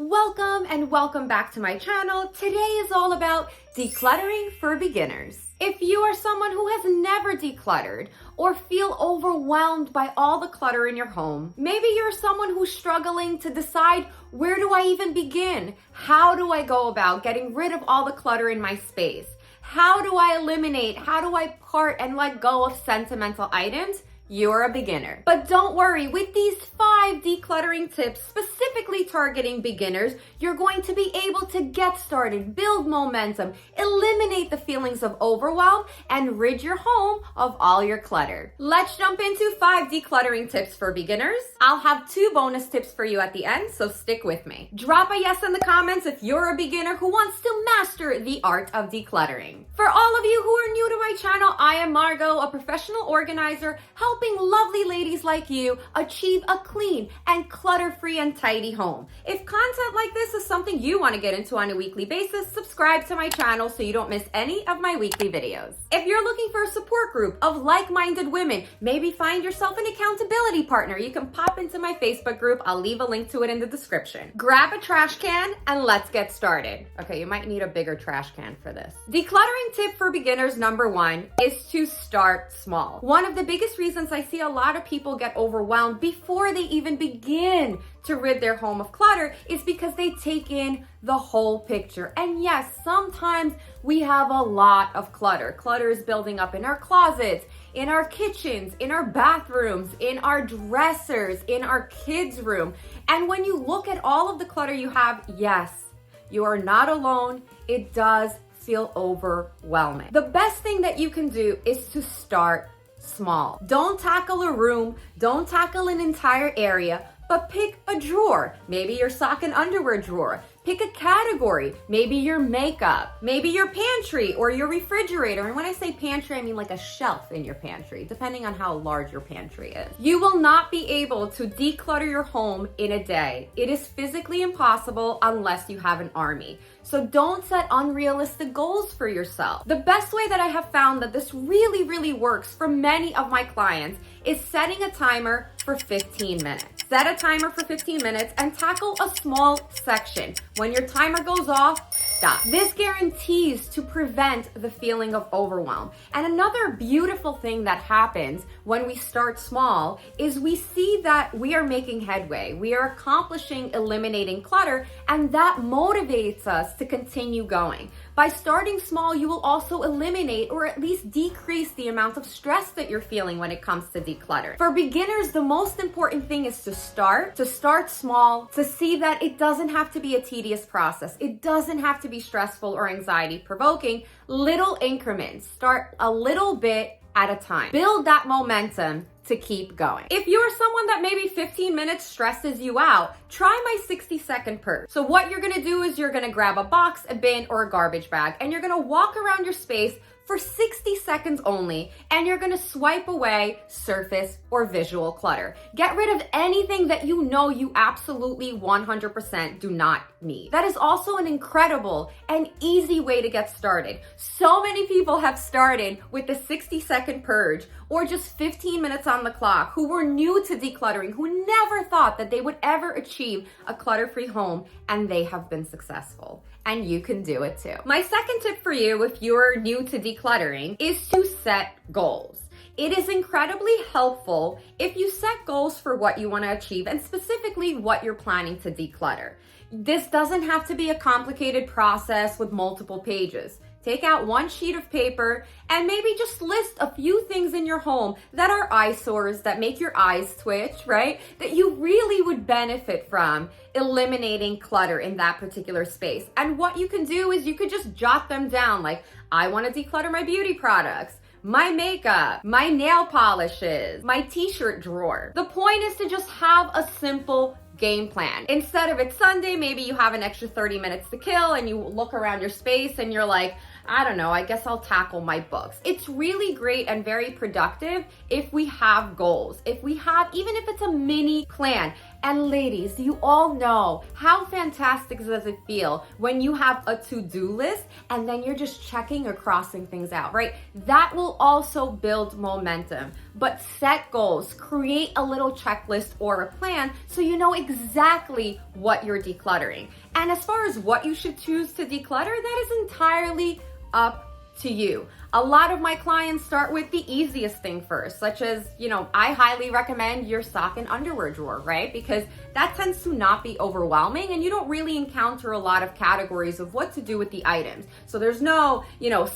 Welcome and welcome back to my channel. Today is all about decluttering for beginners. If you are someone who has never decluttered or feel overwhelmed by all the clutter in your home, maybe you're someone who's struggling to decide, where do I even begin? How do I go about getting rid of all the clutter in my space? How do I eliminate? How do I part and let go of sentimental items? You're a beginner. But don't worry, with these 5 decluttering tips specifically targeting beginners, you're going to be able to get started, build momentum, eliminate the feelings of overwhelm, and rid your home of all your clutter. Let's jump into 5 decluttering tips for beginners. I'll have 2 bonus tips for you at the end, so stick with me. Drop a yes in the comments if you're a beginner who wants to master the art of decluttering. For all of you who are new to my channel, I am Margo, a professional organizer, helping lovely ladies like you achieve a clean and clutter-free and tidy home. If content like this is something you want to get into on a weekly basis, subscribe to my channel so you don't miss any of my weekly videos. If you're looking for a support group of like-minded women, maybe find yourself an accountability partner, you can pop into my Facebook group. I'll leave a link to it in the description. Grab a trash can and let's get started. Okay, you might need a bigger trash can for this. Decluttering tip for beginners number 1 is to start small. One of the biggest reasons I see a lot of people get overwhelmed before they even begin to rid their home of clutter is because they take in the whole picture. And yes, sometimes we have a lot of clutter. Clutter is building up in our closets, in our kitchens, in our bathrooms, in our dressers, in our kids' room. And when you look at all of the clutter you have, yes, you are not alone. It does feel overwhelming. The best thing that you can do is to start small. Don't tackle a room, don't tackle an entire area, but pick a drawer. Maybe your sock and underwear drawer. Pick a category, maybe your makeup, maybe your pantry or your refrigerator. And when I say pantry, I mean like a shelf in your pantry, depending on how large your pantry is. You will not be able to declutter your home in a day. It is physically impossible unless you have an army. So don't set unrealistic goals for yourself. The best way that I have found that this really works for many of my clients is setting a timer for 15 minutes. Set a timer for 15 minutes and tackle a small section. When your timer goes off, stop. This guarantees to prevent the feeling of overwhelm. And another beautiful thing that happens when we start small is we see that we are making headway. We are accomplishing eliminating clutter, and that motivates us to continue going. By starting small, you will also eliminate or at least decrease the amount of stress that you're feeling when it comes to declutter. For beginners, the most important thing is to start small, to see that it doesn't have to be a tedious process. It doesn't have to be stressful or anxiety provoking. Little increments. Start a little bit at a time. Build that momentum to keep going. If you're someone that maybe 15 minutes stresses you out, try my 60-second purge. So what you're gonna do is you're gonna grab a box, a bin, or a garbage bag, and you're gonna walk around your space for 60 seconds only, and you're gonna swipe away surface or visual clutter. Get rid of anything that you know you absolutely 100% do not need. That is also an incredible and easy way to get started. So many people have started with the 60-second purge or just 15 minutes on the clock who were new to decluttering, who never thought that they would ever achieve a clutter-free home, and they have been successful. And you can do it too. My second tip for you, if you're new to decluttering, is to set goals. It is incredibly helpful if you set goals for what you want to achieve and specifically what you're planning to declutter. This doesn't have to be a complicated process with multiple pages. Take out one sheet of paper and maybe just list a few things in your home that are eyesores, that make your eyes twitch, right? That you really would benefit from eliminating clutter in that particular space. And what you can do is you could just jot them down, like, I want to declutter my beauty products, my makeup, my nail polishes, my t-shirt drawer. The point is to just have a simple game plan. Instead of it's Sunday, maybe you have an extra 30 minutes to kill and you look around your space and you're like, I don't know, I guess I'll tackle my books. It's really great and very productive if we have goals. If we have, even if it's a mini plan, And ladies, you all know how fantastic does it feel when you have a to-do list and then you're just checking or crossing things out, right? That will also build momentum. But set goals, create a little checklist or a plan so you know exactly what you're decluttering. And as far as what you should choose to declutter, that is entirely up to you. A lot of my clients start with the easiest thing first, such as, I highly recommend your sock and underwear drawer, right? Because that tends to not be overwhelming and you don't really encounter a lot of categories of what to do with the items. So there's no,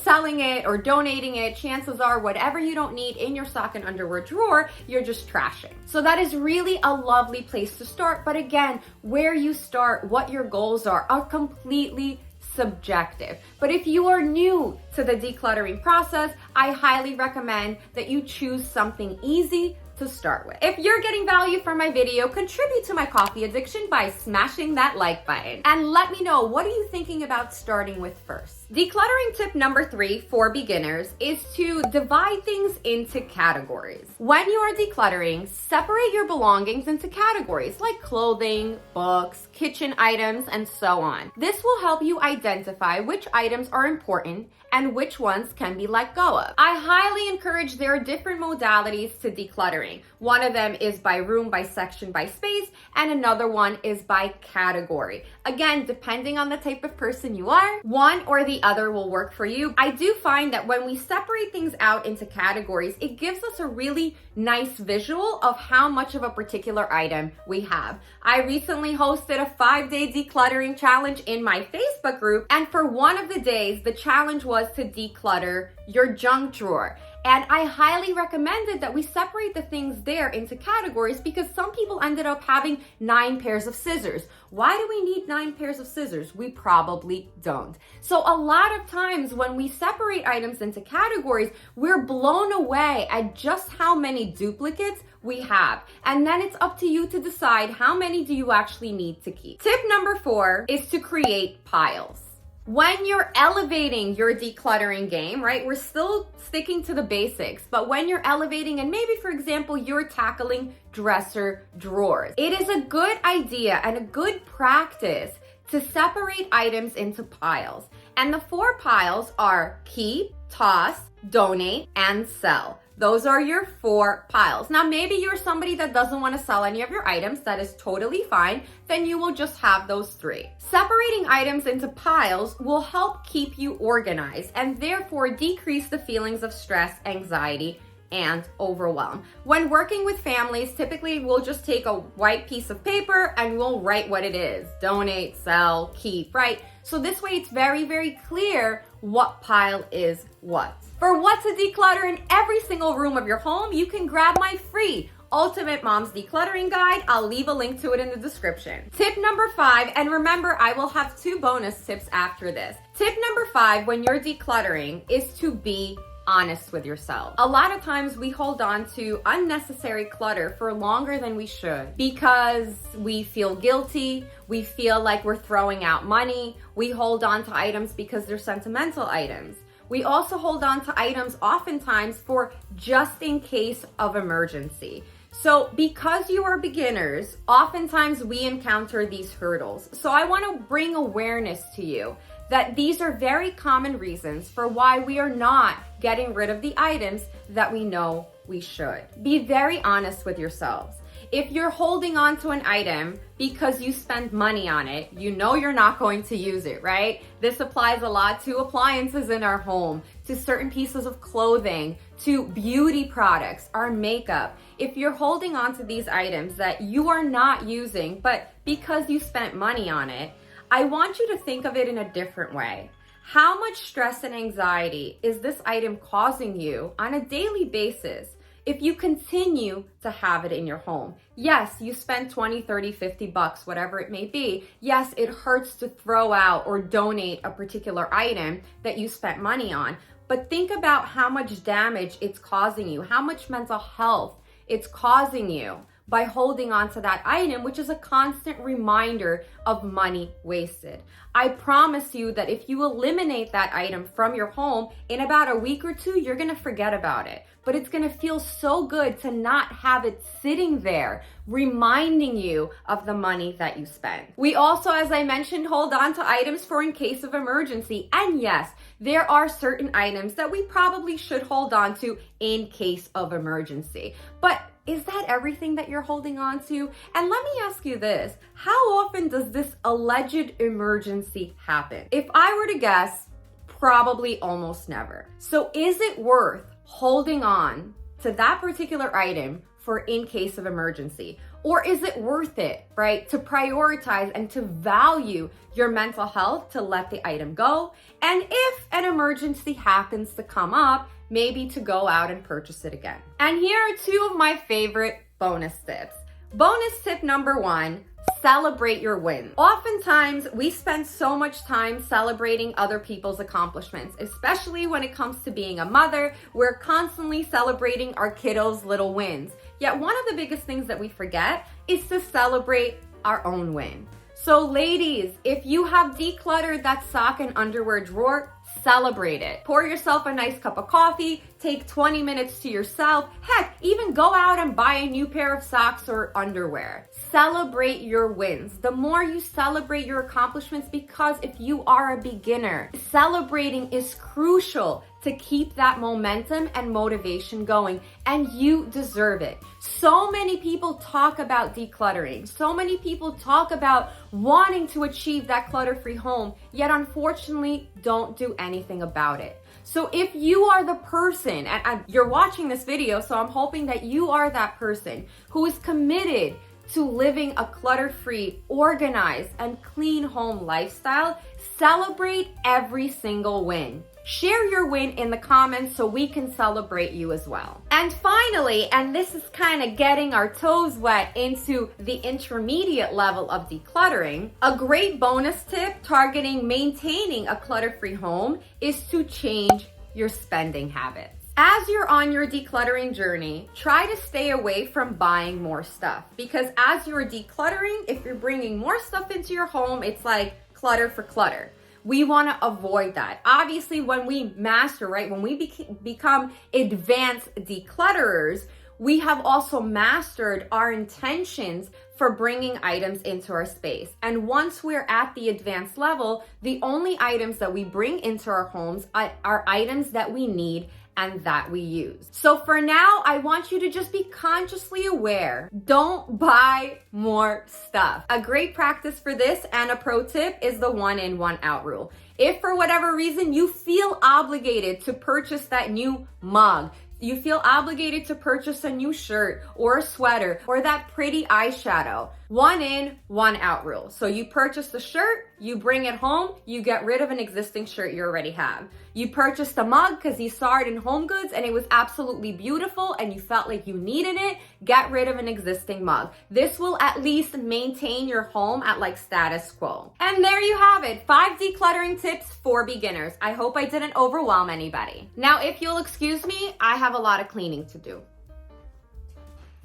selling it or donating it. Chances are whatever you don't need in your sock and underwear drawer, you're just trashing. So that is really a lovely place to start. But again, where you start, what your goals are completely subjective. But if you are new to the decluttering process, I highly recommend that you choose something easy to start with. If you're getting value from my video, contribute to my coffee addiction by smashing that like button. And let me know, what are you thinking about starting with first? Decluttering tip number 3 for beginners is to divide things into categories. When you are decluttering, separate your belongings into categories like clothing, books, kitchen items, and so on. This will help you identify which items are important and which ones can be let go of. I highly encourage there are different modalities to decluttering. One of them is by room, by section, by space, and another one is by category. Again, depending on the type of person you are, one or the other will work for you. I do find that when we separate things out into categories, it gives us a really nice visual of how much of a particular item we have. I recently hosted a 5-day decluttering challenge in my Facebook group, and for one of the days, the challenge was to declutter your junk drawer. And I highly recommended that we separate the things there into categories because some people ended up having 9 pairs of scissors. Why do we need 9 pairs of scissors? We probably don't. So a lot of times when we separate items into categories, we're blown away at just how many duplicates we have. And then it's up to you to decide how many do you actually need to keep. Tip number 4 is to create piles. When you're elevating your decluttering game, right, we're still sticking to the basics, but when you're elevating and maybe, for example, you're tackling dresser drawers, it is a good idea and a good practice to separate items into piles. And the 4 piles are keep, toss, donate, and sell. Those are your 4 piles. Now, maybe you're somebody that doesn't want to sell any of your items. That is totally fine. Then you will just have those 3. Separating items into piles will help keep you organized and therefore decrease the feelings of stress, anxiety, and overwhelm. When working with families, typically we'll just take a white piece of paper and we'll write what it is. Donate, sell, keep, right? So this way it's very, very clear what pile is what. For what to declutter in every single room of your home, you can grab my free Ultimate Mom's Decluttering Guide. I'll leave a link to it in the description. Tip number 5, and remember, I will have 2 bonus tips after this. Tip number 5 when you're decluttering is to be honest with yourself. A lot of times we hold on to unnecessary clutter for longer than we should because we feel guilty, we feel like we're throwing out money, we hold on to items because they're sentimental items. We also hold on to items oftentimes for just in case of emergency. So because you are beginners, oftentimes we encounter these hurdles. So I want to bring awareness to you that these are very common reasons for why we are not getting rid of the items that we know we should. Be very honest with yourselves. If you're holding on to an item because you spend money on it, you know you're not going to use it, right? This applies a lot to appliances in our home, to certain pieces of clothing, to beauty products, our makeup. If you're holding on to these items that you are not using, but because you spent money on it, I want you to think of it in a different way. How much stress and anxiety is this item causing you on a daily basis if you continue to have it in your home? Yes, you spend 20, 30, 50 bucks, whatever it may be. Yes, it hurts to throw out or donate a particular item that you spent money on. But think about how much damage it's causing you, how much mental health it's causing you by holding on to that item, which is a constant reminder of money wasted. I promise you that if you eliminate that item from your home, in about a week or two, you're gonna forget about it. But it's gonna feel so good to not have it sitting there, reminding you of the money that you spent. We also, as I mentioned, hold on to items for in case of emergency. And yes, there are certain items that we probably should hold on to in case of emergency. But is that everything that you're holding on to? And let me ask you this, how often does this alleged emergency happen? If I were to guess, probably almost never. So is it worth holding on to that particular item for in case of emergency? Or is it worth it, right, to prioritize and to value your mental health to let the item go? And if an emergency happens to come up, maybe to go out and purchase it again. And here are two of my favorite bonus tips. Bonus tip number 1, celebrate your wins. Oftentimes, we spend so much time celebrating other people's accomplishments, especially when it comes to being a mother. We're constantly celebrating our kiddos' little wins. Yet one of the biggest things that we forget is to celebrate our own win. So ladies, if you have decluttered that sock and underwear drawer, celebrate it. Pour yourself a nice cup of coffee, take 20 minutes to yourself. Heck, even go out and buy a new pair of socks or underwear. Celebrate your wins. The more you celebrate your accomplishments, because if you are a beginner, celebrating is crucial to keep that momentum and motivation going, and you deserve it. So many people talk about decluttering. So many people talk about wanting to achieve that clutter-free home, yet unfortunately don't do anything about it. So if you are the person, and you're watching this video, so I'm hoping that you are that person who is committed to living a clutter-free, organized, and clean home lifestyle, celebrate every single win. Share your win in the comments so we can celebrate you as well. And finally, and this is kind of getting our toes wet into the intermediate level of decluttering, a great bonus tip targeting maintaining a clutter-free home is to change your spending habits. As you're on your decluttering journey, try to stay away from buying more stuff, because as you're decluttering, if you're bringing more stuff into your home, it's like clutter for clutter. We want to avoid that. Obviously, when we master, right, when we become advanced declutterers, we have also mastered our intentions for bringing items into our space. And once we're at the advanced level, the only items that we bring into our homes are items that we need and that we use. So for now, I want you to just be consciously aware. Don't buy more stuff. A great practice for this and a pro tip is the 1 in, 1 out rule. If for whatever reason you feel obligated to purchase that new mug, you feel obligated to purchase a new shirt or a sweater or that pretty eyeshadow, 1 in, 1 out rule. So you purchase the shirt, you bring it home, you get rid of an existing shirt you already have. You purchased the mug because you saw it in Home Goods and it was absolutely beautiful and you felt like you needed it, get rid of an existing mug. This will at least maintain your home at like status quo. And there you have it, 5 decluttering tips for beginners. I hope I didn't overwhelm anybody. Now, if you'll excuse me, I have a lot of cleaning to do.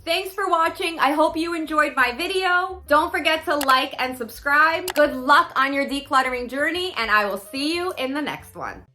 Thanks for watching. I hope you enjoyed my video. Don't forget to like and subscribe. Good luck on your decluttering journey, and I will see you in the next one.